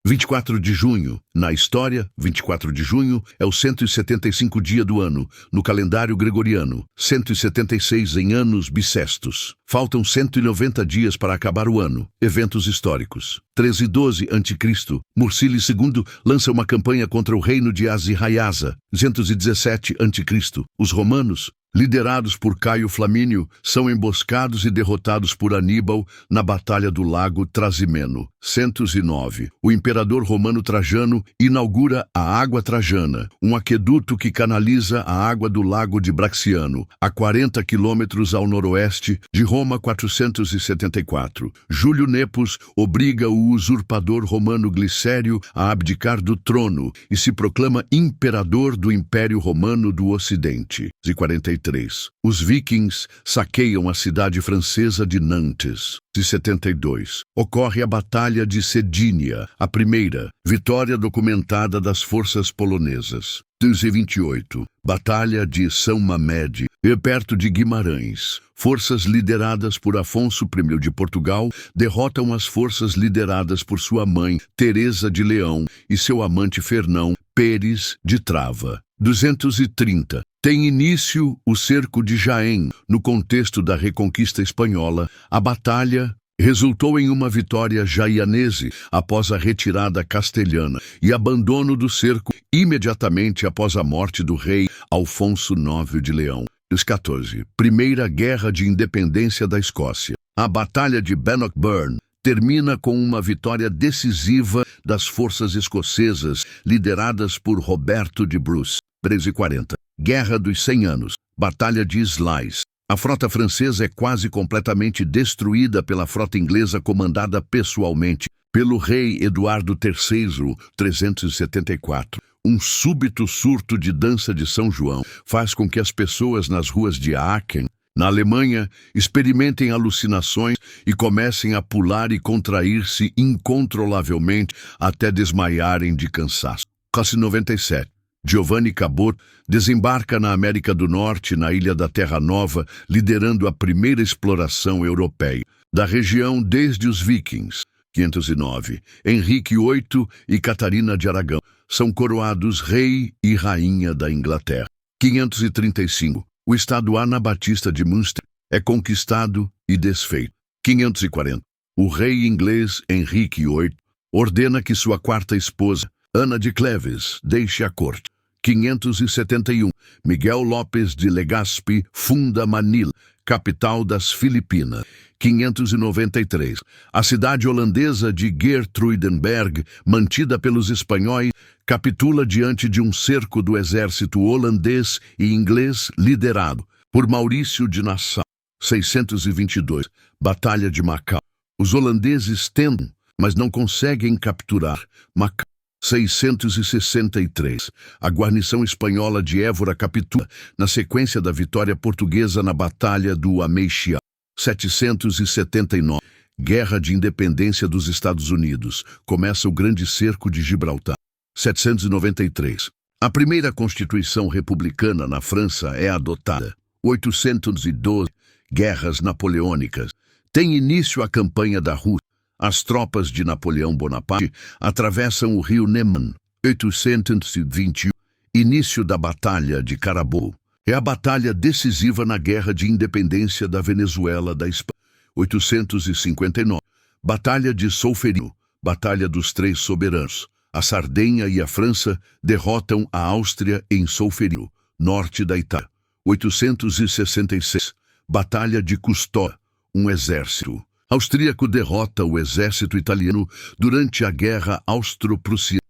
24 de junho. Na história, 24 de junho é o 175 dia do ano, no calendário gregoriano, 176 em anos bissestos. Faltam 190 dias para acabar o ano. Eventos históricos. 1312 a.C., Mursili II lança uma campanha contra o reino de Azirraiasa. 217 a.C., os romanos, liderados por Caio Flamínio, são emboscados e derrotados por Aníbal na Batalha do Lago Trasimeno. 109. O imperador romano Trajano inaugura a Água Trajana, um aqueduto que canaliza a água do Lago de Braxiano, a 40 quilômetros ao noroeste de Roma. 474. Júlio Nepos obriga o usurpador romano Glicério a abdicar do trono e se proclama imperador do Império Romano do Ocidente. 43. Os vikings saqueiam a cidade francesa de Nantes. 72. Ocorre a Batalha de Sedínia, a primeira vitória documentada das forças polonesas. 228. Batalha de São Mamede, perto de Guimarães. Forças lideradas por Afonso I de Portugal derrotam as forças lideradas por sua mãe, Teresa de Leão, e seu amante Fernão Pérez de Trava. 230. Tem início o cerco de Jaén. No contexto da Reconquista Espanhola, a batalha resultou em uma vitória jaianese após a retirada castelhana e abandono do cerco imediatamente após a morte do rei Alfonso IX de Leão. 14. Primeira Guerra de Independência da Escócia. A Batalha de Bannockburn termina com uma vitória decisiva das forças escocesas lideradas por Roberto de Bruce. 1340. Guerra dos 100 Anos. Batalha de Sluys. A frota francesa é quase completamente destruída pela frota inglesa comandada pessoalmente pelo rei Eduardo III, 374. Um súbito surto de dança de São João faz com que as pessoas nas ruas de Aachen, na Alemanha, experimentem alucinações e comecem a pular e contrair-se incontrolavelmente até desmaiarem de cansaço. Classe 97. Giovanni Cabot desembarca na América do Norte, na ilha da Terra Nova, liderando a primeira exploração europeia da região desde os vikings. 509. Henrique VIII e Catarina de Aragão são coroados rei e rainha da Inglaterra. 535. O estado anabatista de Munster é conquistado e desfeito. 540. O rei inglês Henrique VIII ordena que sua quarta esposa, Ana de Cleves, deixe a corte. 571. Miguel Lopes de Legazpi funda Manila, capital das Filipinas. 593. A cidade holandesa de Geertruidenberg, mantida pelos espanhóis, capitula diante de um cerco do exército holandês e inglês liderado por Maurício de Nassau. 622. Batalha de Macau. Os holandeses tentam, mas não conseguem capturar Macau. 663. A guarnição espanhola de Évora capitula na sequência da vitória portuguesa na Batalha do Ameixial. 779. Guerra de Independência dos Estados Unidos. Começa o Grande Cerco de Gibraltar. 793. A primeira Constituição Republicana na França é adotada. 812. Guerras Napoleônicas. Tem início a Campanha da Rússia. As tropas de Napoleão Bonaparte atravessam o rio Neman. 821. Início da Batalha de Carabobo. É a batalha decisiva na Guerra de Independência da Venezuela da Espanha. 859. Batalha de Solferino. Batalha dos Três Soberanos. A Sardenha e a França derrotam a Áustria em Solferino, norte da Itália. 866. Batalha de Custódia. Um exército austríaco derrota o exército italiano durante a Guerra Austro-Prussiana.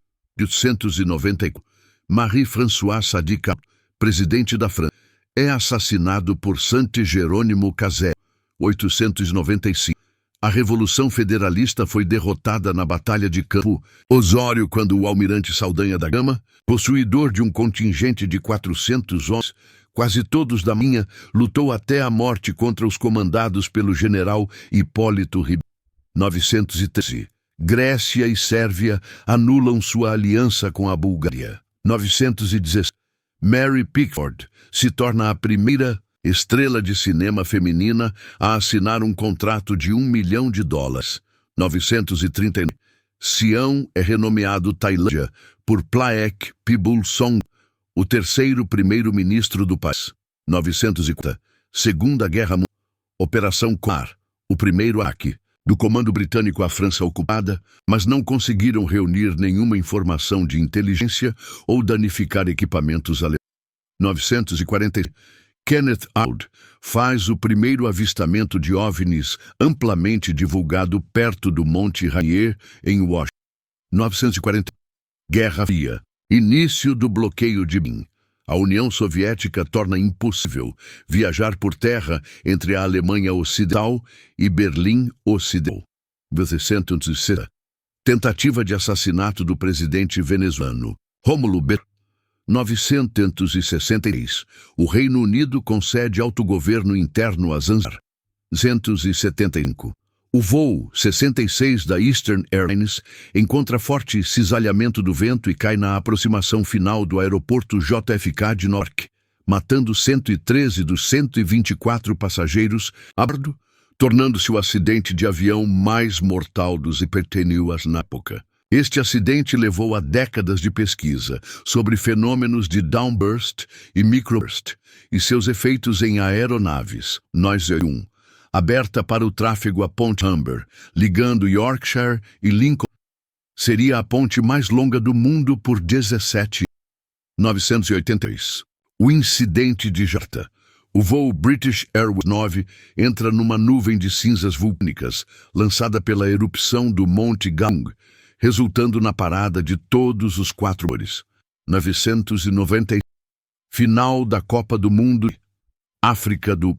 894. Marie-François Sadi Carnot, presidente da França, é assassinado por Saint-Jerônimo Casé. 895. A Revolução Federalista foi derrotada na Batalha de Campo Osório quando o almirante Saldanha da Gama, possuidor de um contingente de 400 homens, quase todos da Marinha, lutou até a morte contra os comandados pelo general Hipólito Ribeiro. 913. Grécia e Sérvia anulam sua aliança com a Bulgária. 916. Mary Pickford se torna a primeira estrela de cinema feminina a assinar um contrato de $1 milhão. 939. Sião é renomeado Tailândia por Plaek Pibulsong, o terceiro primeiro-ministro do país. 940. Segunda Guerra Mundial. Operação Coar, o primeiro ataque do comando britânico à França ocupada, mas não conseguiram reunir nenhuma informação de inteligência ou danificar equipamentos alemães. 940. Kenneth Arnold faz o primeiro avistamento de OVNIs amplamente divulgado perto do Monte Rainier, em Washington. 940. Guerra Fria. Início do bloqueio de Berlim. A União Soviética torna impossível viajar por terra entre a Alemanha Ocidental e Berlim Ocidental. 1960. Tentativa de assassinato do presidente venezuelano Rómulo Betancourt. 963. O Reino Unido concede autogoverno interno a Zanzibar. 975. O voo 66 da Eastern Airlines encontra forte cisalhamento do vento e cai na aproximação final do aeroporto JFK de Newark, matando 113 dos 124 passageiros a bordo, tornando-se o acidente de avião mais mortal dos hipertenias na época. Este acidente levou a décadas de pesquisa sobre fenômenos de downburst e microburst e seus efeitos em aeronaves. Noise 1. Aberta para o tráfego a Ponte Humber, ligando Yorkshire e Lincoln. Seria a ponte mais longa do mundo por 17 anos. 983. O incidente de Jakarta. O voo British Airways 9 entra numa nuvem de cinzas vulcânicas lançada pela erupção do Monte Gaung, resultando na parada de todos os 4 motores. 990. Final da Copa do Mundo. África do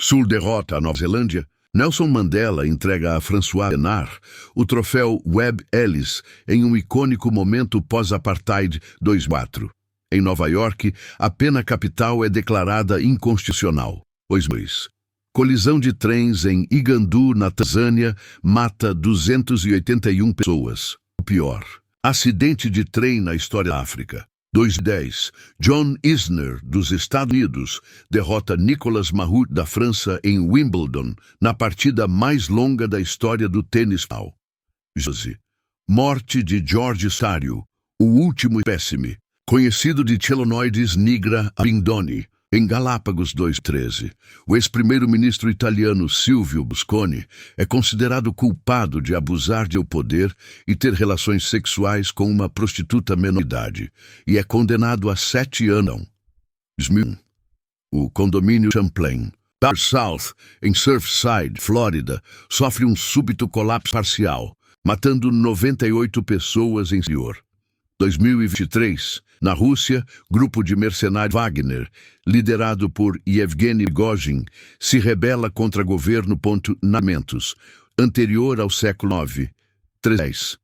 Sul derrota a Nova Zelândia. Nelson Mandela entrega a François Pienaar o troféu Webb Ellis em um icônico momento pós-apartheid 2004. Em Nova York, a pena capital é declarada inconstitucional. 2002. Colisão de trens em Igandu, na Tanzânia, mata 281 pessoas. O pior acidente de trem na história da África. 2010. John Isner, dos Estados Unidos, derrota Nicolas Mahut, da França, em Wimbledon, na partida mais longa da história do tênis. 12. Morte de George Sario, o último espécime, conhecido de Chelonoidis nigra abindoni, em Galápagos 213. O ex-primeiro-ministro italiano Silvio Berlusconi é considerado culpado de abusar de seu poder e ter relações sexuais com uma prostituta menor de idade, e é condenado a 7 anos. 2001. O condomínio Champlain, South, em Surfside, Flórida, sofre um súbito colapso parcial, matando 98 pessoas em exterior. 2023, na Rússia, grupo de mercenários Wagner, liderado por Yevgeny Prigozhin, se rebela contra governo. Namentos, anterior ao século IX. 3.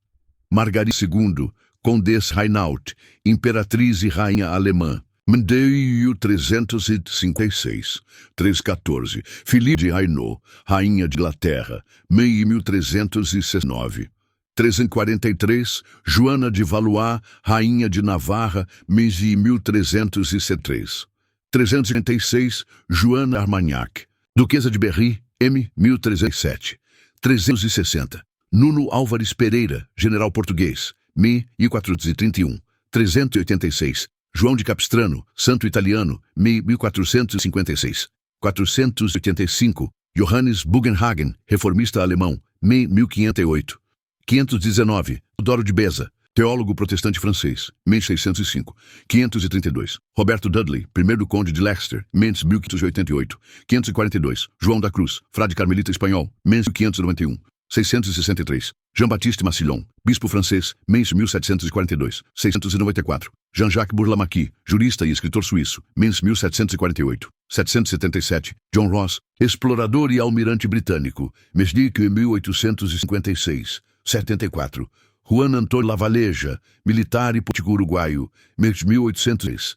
Margarida II, Condessa Reinaldt, imperatriz e rainha alemã. Mendeio 356. 314. Filipe de Hainaut, rainha de Inglaterra. Mei 1369. 343, Joana de Valois, rainha de Navarra, Mesi 1373. 386, Joana Armagnac, duquesa de Berry, M. 1307. 360, Nuno Álvares Pereira, general português, Me 1431. 386, João de Capistrano, santo italiano, Me 1456. 485, Johannes Bugenhagen, reformista alemão, Me 1508. 519, Teodoro de Beza, teólogo protestante francês, 1605. 532, Roberto Dudley, primeiro conde de Leicester, 1588. 542, João da Cruz, frade carmelita espanhol, 1591. 663, Jean-Baptiste Massillon, bispo francês, 1742. 694, Jean-Jacques Burlamaqui, jurista e escritor suíço, 1748. 777, John Ross, explorador e almirante britânico, 1856. 74, Juan Antônio Lavalleja, militar e político uruguaio, 1803.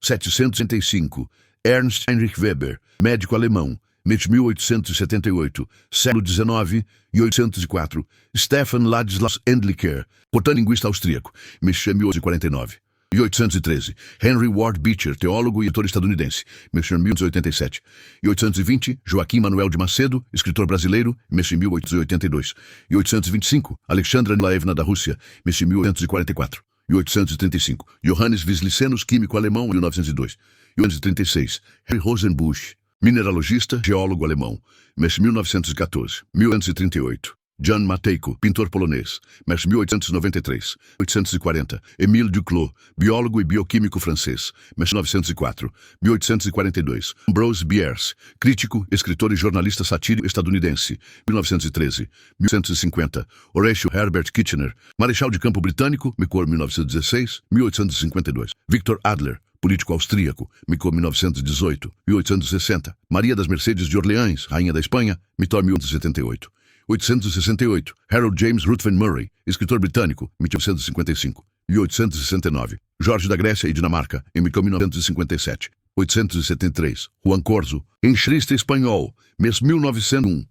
765, Ernst Heinrich Weber, médico alemão, 1878, século XIX e 804. Stefan Ladislaus Endlicher, botânico-linguista austríaco, 1849. 1813, Henry Ward Beecher, teólogo e editor estadunidense, 1887. 1820, Joaquim Manuel de Macedo, escritor brasileiro, 1882. 1825, Alexandra Nilaevna da Rússia, 1844. 1835, Johannes Wislicenus, químico alemão, 1902. 1836, Harry Rosenbusch, mineralogista, geólogo alemão, 1914. 1838, Jan Matejko, pintor polonês, 1893. 1840, Émile Duclos, biólogo e bioquímico francês, 1904. 1842, Ambrose Bierce, crítico, escritor e jornalista satírico estadunidense, 1913. 1950, Horatio Herbert Kitchener, marechal de campo britânico, 1916. 1852, Victor Adler, político austríaco, 1918. 1860, Maria das Mercedes de Orleans, rainha da Espanha, 1878. 1868, Harold James Ruthven Murray, escritor britânico, 1855. 1869, Jorge da Grécia e Dinamarca, em 1957. 873, Juan Corzo, enxerista espanhol, mês 1901.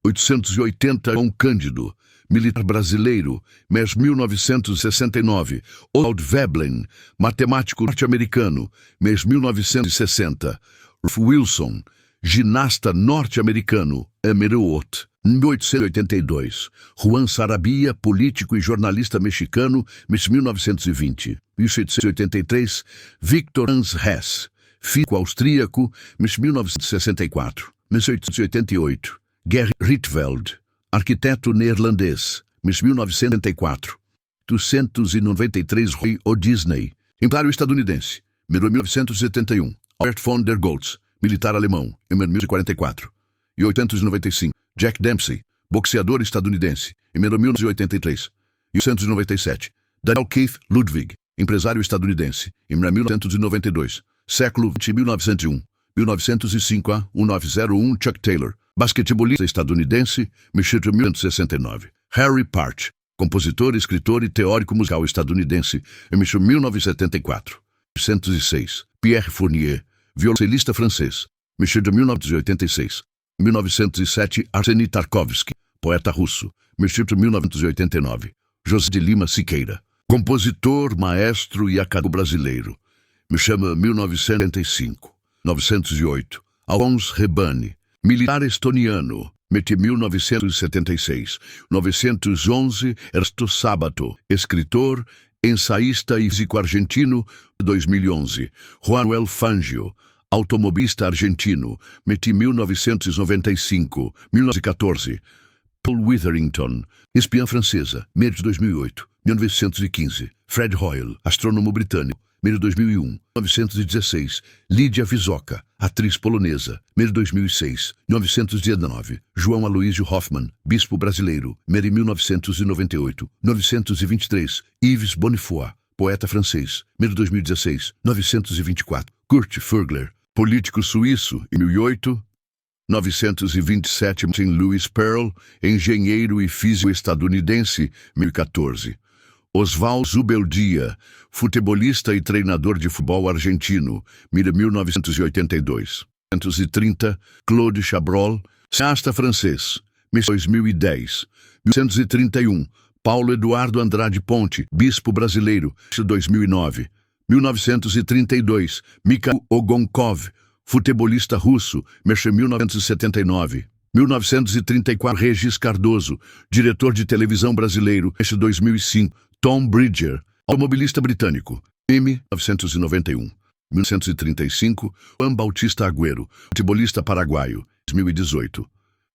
880, João Cândido, militar brasileiro, mês 1969. Oswald Veblen, matemático norte-americano, mês 1960. Ralph Wilson, ginasta norte-americano, Emerauot, 1882. Juan Sarabia, político e jornalista mexicano, 1920. 1883, Victor Hans Hess, físico austríaco, 1964. 1888, Gerrit Rietveld, arquiteto neerlandês, 1974. 893, Roy O. Disney, empresário estadunidense, 1971. Albert von der Goltz, militar alemão, em 1944. E 895, Jack Dempsey, boxeador estadunidense, em 1983. E 897, Daniel Keith Ludwig, empresário estadunidense, em 1992. Século XX, 1901. 1905 a 1901, Chuck Taylor, basquetebolista estadunidense, 1969. Harry Partch, compositor, escritor e teórico musical estadunidense, em 1974. 1906, Pierre Fournier, violoncelista francês, 1986. 1907, Arseny Tarkovsky, poeta russo, 1989. José de Lima Siqueira, compositor, maestro e acadêmico brasileiro, 1975. 908, Alphonse Rebane, militar estoniano, 1976. 911, Ernesto Sábato, escritor, ensaísta e físico argentino, 2011. Juan Manuel Fangio, automobilista argentino, 1995. 1914. Paul Witherington, espiã francesa, mês de 2008. 1915. Fred Hoyle, astrônomo britânico, mês de 2001. 1916. Lídia Visoca, atriz polonesa, mês de 2006. 1919. João Aloísio Hoffmann, bispo brasileiro, mês de 1998. 923. Yves Bonnefoy, poeta francês, mês de 2016. 924. Kurt Furgler, político suíço, em 2008. 927, Martin Lewis Pearl, engenheiro e físico estadunidense, 2014. Oswald Zubeldia, futebolista e treinador de futebol argentino, 1982. 1930, Claude Chabrol, cineasta francês, 2010. 1931, Paulo Eduardo Andrade Ponte, bispo brasileiro, 2009. 1932, Mikhail Ogonkov, futebolista russo, 1979. 1934, Regis Cardoso, diretor de televisão brasileiro, 2005. Tom Bridger, automobilista britânico, 1991. 1935, Juan Bautista Agüero, futebolista paraguaio, 2018.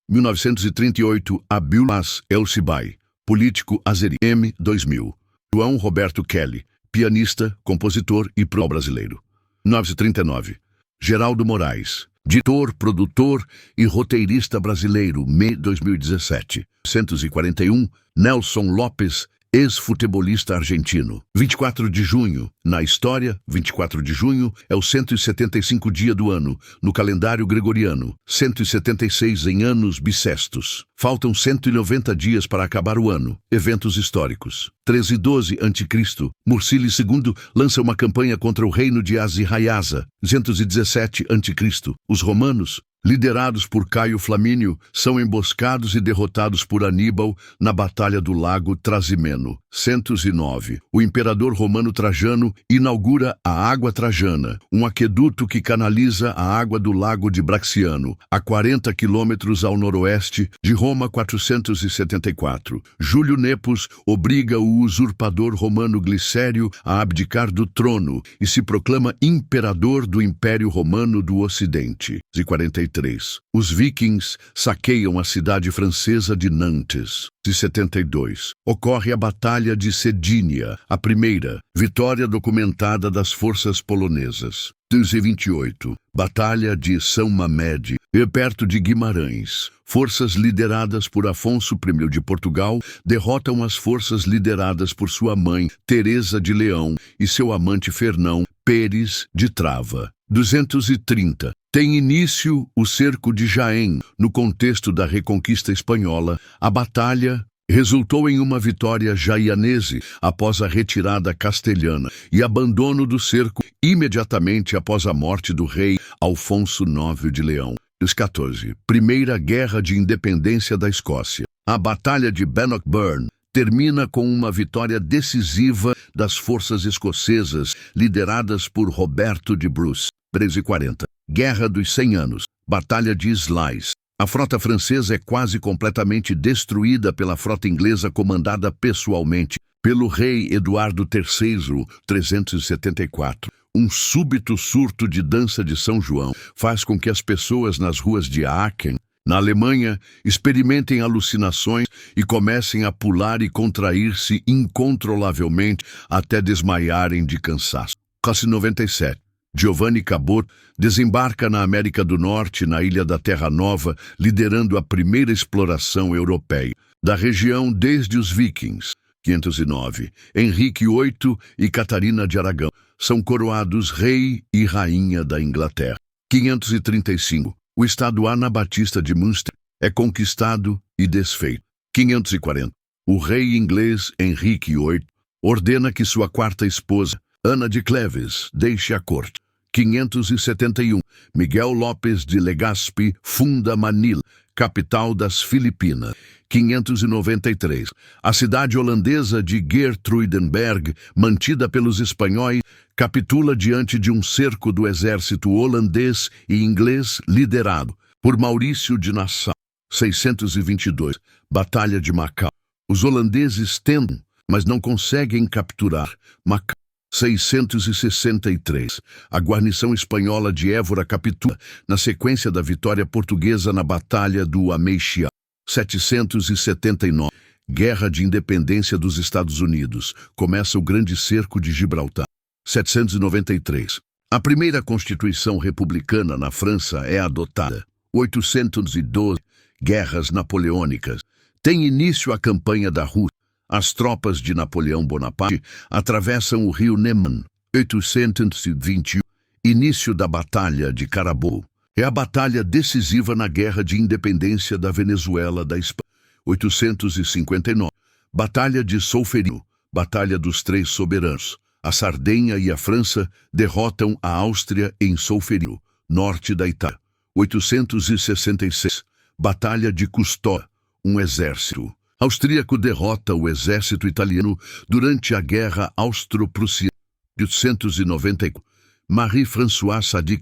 1938, Abiulas El-Sibai, político azeri, 2000. João Roberto Kelly, pianista, compositor e pro brasileiro. 1939, Geraldo Moraes, diretor, produtor e roteirista brasileiro, 2017. 141, Nelson Lopes, ex-futebolista argentino. 24 de junho, na história, 24 de junho é o 175 dia do ano, no calendário gregoriano, 176 em anos bissestos. Faltam 190 dias para acabar o ano. Eventos históricos. 1312 a.C., Mursili II lança uma campanha contra o reino de Azirraiasa. 217 a.C., os romanos, liderados por Caio Flamínio, são emboscados e derrotados por Aníbal na Batalha do Lago Trasimeno. 109. O imperador romano Trajano inaugura a Água Trajana, um aqueduto que canaliza a água do lago de Braxiano, a 40 quilômetros ao noroeste de Roma. 474. Júlio Nepos obriga o usurpador romano Glicério a abdicar do trono e se proclama imperador do Império Romano do Ocidente. 43. Os vikings saqueiam a cidade francesa de Nantes. 72. Ocorre a Batalha de Sedínia, a primeira vitória documentada das forças polonesas. 228. Batalha de São Mamede, perto de Guimarães. Forças lideradas por Afonso I de Portugal derrotam as forças lideradas por sua mãe, Teresa de Leão, e seu amante Fernão Pérez de Trava. 230. Tem início o cerco de Jaén. No contexto da Reconquista Espanhola, a batalha resultou em uma vitória jaianese após a retirada castelhana e abandono do cerco imediatamente após a morte do rei Alfonso IX de Leão. 14. Primeira Guerra de Independência da Escócia. A Batalha de Bannockburn termina com uma vitória decisiva das forças escocesas lideradas por Roberto de Bruce. 1340. Guerra dos 100 Anos. Batalha de Sluys. A frota francesa é quase completamente destruída pela frota inglesa comandada pessoalmente pelo rei Eduardo III, 374. Um súbito surto de dança de São João faz com que as pessoas nas ruas de Aachen, na Alemanha, experimentem alucinações e comecem a pular e contrair-se incontrolavelmente até desmaiarem de cansaço. Classe 97. Giovanni Cabot desembarca na América do Norte, na Ilha da Terra Nova, liderando a primeira exploração europeia da região desde os vikings. 509. Henrique VIII e Catarina de Aragão são coroados rei e rainha da Inglaterra. 535. O estado anabatista de Munster é conquistado e desfeito. 540. O rei inglês Henrique VIII ordena que sua quarta esposa, Ana de Cleves, deixe a corte. 571. Miguel Lopes de Legazpi funda Manila, capital das Filipinas. 593. A cidade holandesa de Geertruidenberg, mantida pelos espanhóis, capitula diante de um cerco do exército holandês e inglês liderado por Maurício de Nassau. 622. Batalha de Macau. Os holandeses tentam, mas não conseguem capturar Macau. 663. A guarnição espanhola de Évora capitula na sequência da vitória portuguesa na Batalha do Ameixial. 779. Guerra de Independência dos Estados Unidos. Começa o Grande Cerco de Gibraltar. 793. A primeira Constituição Republicana na França é adotada. 812. Guerras Napoleônicas. Tem início a campanha da Rússia. As tropas de Napoleão Bonaparte atravessam o rio Neman. 821. Início da Batalha de Carabobo. É a batalha decisiva na Guerra de Independência da Venezuela da Espanha. 859. Batalha de Solferino. Batalha dos Três Soberanos. A Sardenha e a França derrotam a Áustria em Solferino, norte da Itália. 866. Batalha de Custódia. Um exército austríaco derrota o exército italiano durante a Guerra Austro-Prussiana. 894. Marie-François Sadi,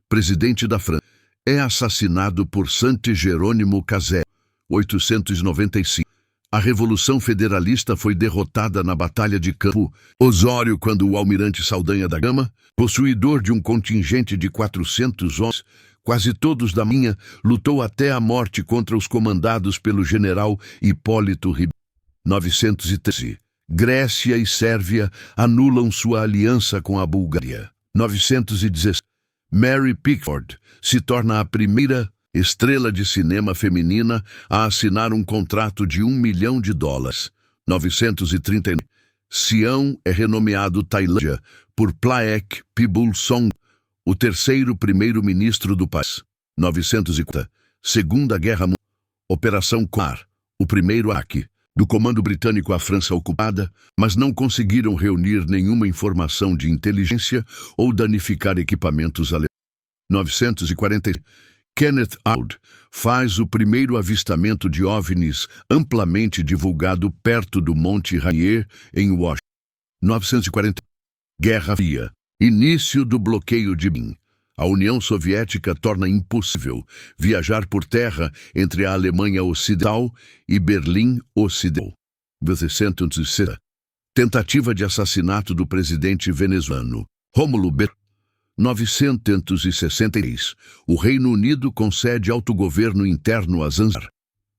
presidente da França, é assassinado por Saint-Jerônimo Caser. 895. A Revolução Federalista foi derrotada na Batalha de Campo Osório quando o almirante Saldanha da Gama, possuidor de um contingente de 400 homens, quase todos da Marinha, lutou até a morte contra os comandados pelo general Hipólito Ribeiro. 913. Grécia e Sérvia anulam sua aliança com a Bulgária. 916. Mary Pickford se torna a primeira estrela de cinema feminina a assinar um contrato de $1 milhão. 939. Sião é renomeado Tailândia por Plaek Pibulsong, o terceiro primeiro-ministro do país. 940. Segunda Guerra Mundial. Operação Coar, o primeiro ataque do comando britânico à França ocupada, mas não conseguiram reunir nenhuma informação de inteligência ou danificar equipamentos alemães. 940. Kenneth Arnold faz o primeiro avistamento de OVNIs amplamente divulgado perto do Monte Rainier, em Washington. 1940. Guerra Fria. Início do bloqueio de Berlim. A União Soviética torna impossível viajar por terra entre a Alemanha Ocidental e Berlim Ocidental. 1960. Tentativa de assassinato do presidente venezuelano Rómulo Betancourt. 963. O Reino Unido concede autogoverno interno a Zanzibar.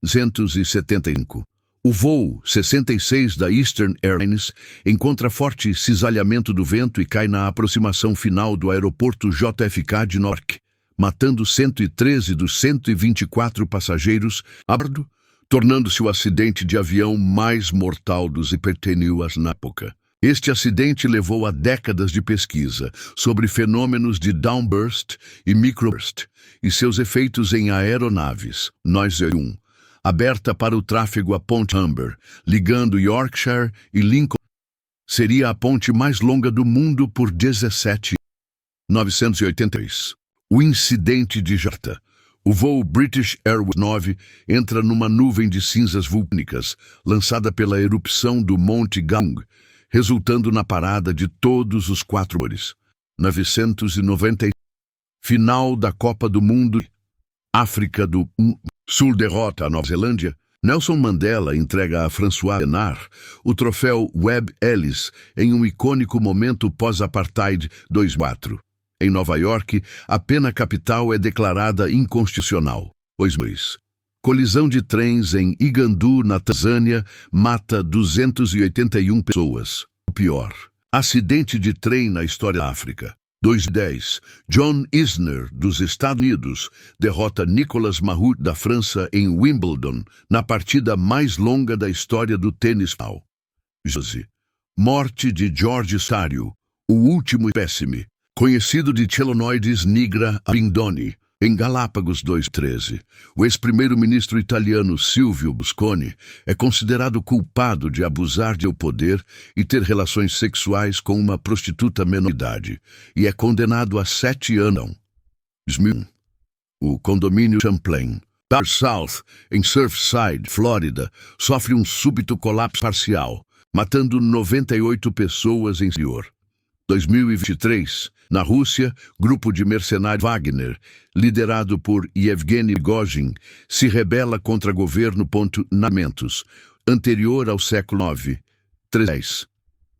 275. O voo 66 da Eastern Airlines encontra forte cisalhamento do vento e cai na aproximação final do aeroporto JFK de Newark, matando 113 dos 124 passageiros a bordo, tornando-se o acidente de avião mais mortal dos hipertênuas na época. Este acidente levou a décadas de pesquisa sobre fenômenos de downburst e microburst e seus efeitos em aeronaves. Noise 1. Aberta para o tráfego a Ponte Humber, ligando Yorkshire e Lincoln. Seria a ponte mais longa do mundo por 17 anos. 983. O incidente de Jakarta. O voo British Airways 9 entra numa nuvem de cinzas vulcânicas lançada pela erupção do Monte Galung, resultando na parada de todos os 4 motores. 990. Final da Copa do Mundo. África do Sul derrota a Nova Zelândia. Nelson Mandela entrega a François Pienaar o troféu Webb Ellis em um icônico momento pós-apartheid 2004. Em Nova York, a pena capital é declarada inconstitucional. 2. Colisão de trens em Igandu, na Tanzânia, mata 281 pessoas. O pior acidente de trem na história da África. 210. John Isner, dos Estados Unidos, derrota Nicolas Mahut, da França, em Wimbledon, na partida mais longa da história do tênis. 12. Morte de George Stario, o último espécime, conhecido de Chelonoidis nigra abindoni, em Galápagos 213. O ex-primeiro-ministro italiano Silvio Berlusconi é considerado culpado de abusar de seu poder e ter relações sexuais com uma prostituta menor de idade, e é condenado a 7 anos. 2001. O condomínio Champlain, South, em Surfside, Flórida, sofre um súbito colapso parcial, matando 98 pessoas em exterior. 2023, na Rússia, grupo de mercenários Wagner, liderado por Yevgeny Prigozhin, se rebela contra governo. Namentos, anterior ao século IX. 3.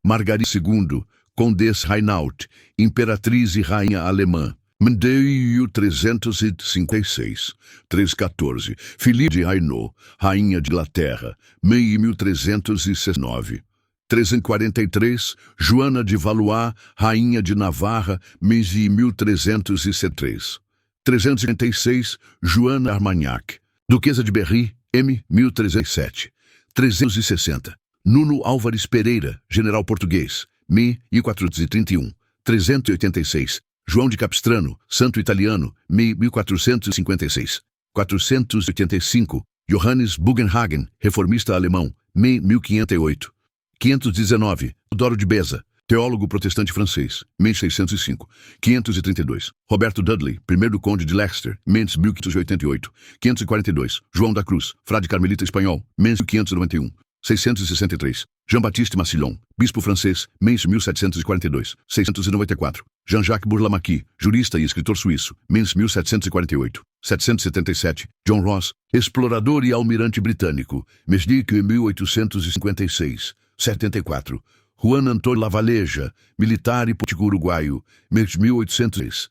Margarida II, Condessa Reinaldt, imperatriz e rainha alemã. Meio 356. 314. Filipe de Hainaut, rainha de Inglaterra. Meio 1369. 343, Joana de Valois, rainha de Navarra, mês de 1373. 356, Joana Armagnac, duquesa de Berry, M. 1307. 360, Nuno Álvares Pereira, general português, M. 1431. 386, João de Capistrano, santo italiano, M. 1456. 485, Johannes Bugenhagen, reformista alemão, M. 1508. 519, Teodoro de Beza, teólogo protestante francês, 1605. 532, Roberto Dudley, primeiro conde de Leicester, 1588. 542, João da Cruz, frade carmelita espanhol, 1591. 663, Jean-Baptiste Massillon, bispo francês, 1742. 694, Jean-Jacques Burlamaqui, jurista e escritor suíço, 1748. 777, John Ross, explorador e almirante britânico, 1856. 74, Juan Antônio Lavaleja, militar e político uruguaio, 1803.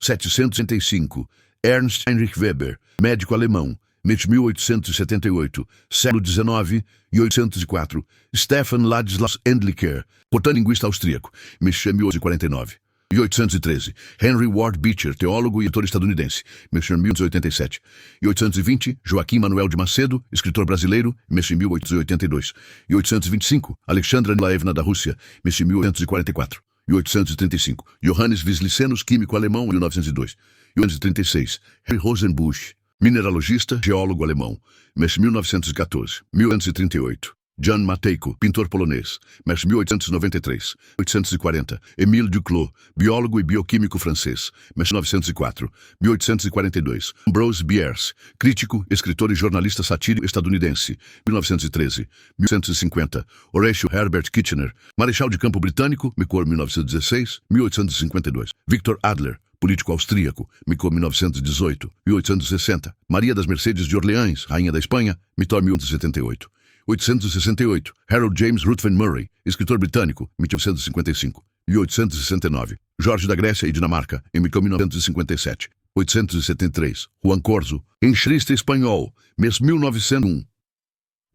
765, Ernst Heinrich Weber, médico alemão, 1878, século XIX e 804. Stefan Ladislaus Endlicher, portanto-linguista austríaco, 1849. 1813, Henry Ward Beecher, teólogo e editor estadunidense, 1887. 820, Joaquim Manuel de Macedo, escritor brasileiro, 1882. 825, Alexandra Nilaevna da Rússia, 1844. 835, Johannes Wislicenus, químico alemão, 1902. 836, Henry Rosenbusch, mineralogista, geólogo alemão, 1914. 1838. Jan Matejko, pintor polonês, mestre 1893, 1840. Émile Duclos, biólogo e bioquímico francês, mestre 1904, 1842. Ambrose Bierce, crítico, escritor e jornalista satírico estadunidense, 1913, 1850. Horatio Herbert Kitchener, marechal de campo britânico, Micor 1916, 1852. Victor Adler, político austríaco, Micor 1918, 1860. Maria das Mercedes de Orleans, rainha da Espanha, Micor 1878. 868. Harold James Ruthven Murray, escritor britânico, 1855. 1869. Jorge da Grécia e Dinamarca, em 1957. 873. Juan Corzo, enxerista espanhol, mês 1901.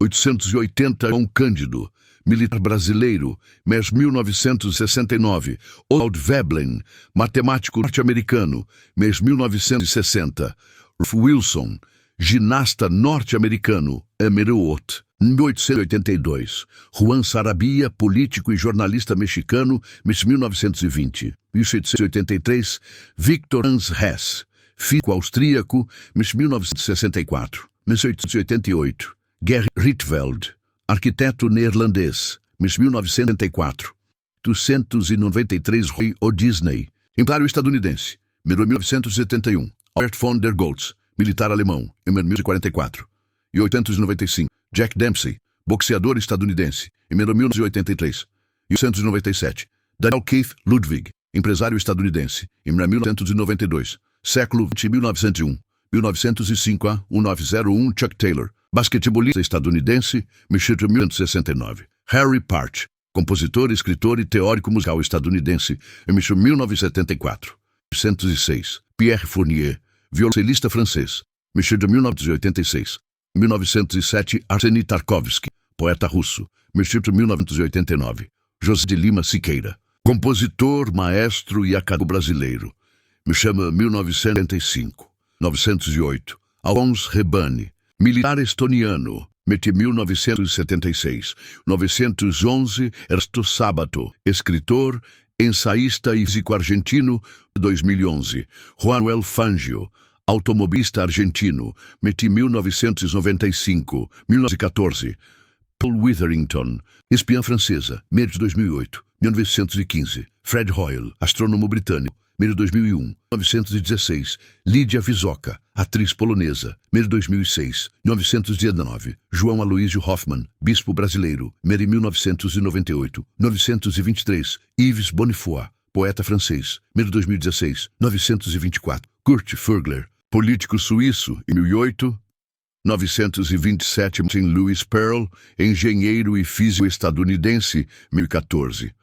880. João Cândido, militar brasileiro, mês 1969. Oswald Veblen, matemático norte-americano, mês 1960. Ralph Wilson, ginasta norte-americano, Emerald, 1882. Juan Sarabia, político e jornalista mexicano, mês 1920. 1883. Victor Hans Hess, físico austríaco, mês 1964. 1888. Gerrit Rietveld, arquiteto neerlandês, mês 1974. 893. Roy O. Disney, empresário estadunidense, mês 1971. Albert von der Goltz, militar alemão, em 1944. E 895. Jack Dempsey, boxeador estadunidense, em 1983. E 897. Daniel Keith Ludwig, empresário estadunidense, em 1992. Século XX, 1901. 1905 a 1901. Chuck Taylor, basquetebolista estadunidense, 1969. Harry Part, compositor, escritor e teórico musical estadunidense, em 1974. 1906. Pierre Fournier, violoncelista francês, de 1986. 1907. Arseny Tarkovsky, poeta russo, de 1989. José de Lima Siqueira, compositor, maestro e acadêmico brasileiro, 1975. 908. Alphonse Rebane, militar estoniano, 1976. 911. Ernesto Sábato, escritor, ensaísta e físico argentino, 2011. Juan Fangio, automobilista argentino, 1995. 1914. Paul Witherington, espiã francesa, de 2008. 1915. Fred Hoyle, astrônomo britânico, de 2001. 1916. Lídia Visoca, atriz polonesa, de 2006. 1919. João Aloísio Hoffmann, bispo brasileiro, de 1998. 1923. Yves Bonnefoy, poeta francês, de 2016. 1924. Kurt Furgler, político suíço, em 2008. 927. Martin Lewis Pearl, engenheiro e físico estadunidense, 2014.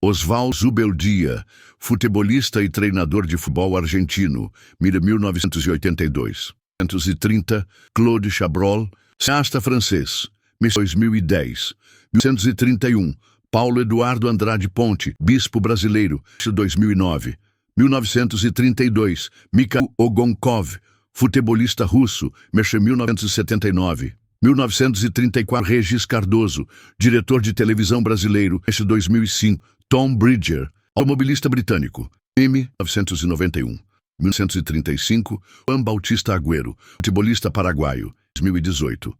Oswald Zubeldia, futebolista e treinador de futebol argentino, de 1982. 1930. Claude Chabrol, cineasta francês, 2010. 1931. Paulo Eduardo Andrade Ponte, bispo brasileiro, 2009. 1932. Mikhail Ogonkov, futebolista russo, 1979. 1934. Regis Cardoso, diretor de televisão brasileiro, 2005. Tom Bridger, automobilista britânico, 1991. 1935. Juan Bautista Agüero, futebolista paraguaio, 2018.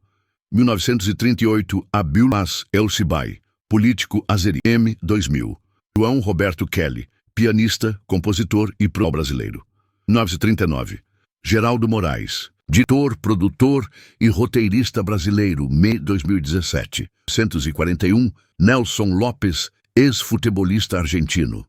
1938. Abulas El-Sibai, político azeri, 2000. João Roberto Kelly, pianista, compositor e brasileiro. 1939. Geraldo Moraes, diretor, produtor e roteirista brasileiro, 2017. 141. Nelson Lopes, ex-futebolista argentino.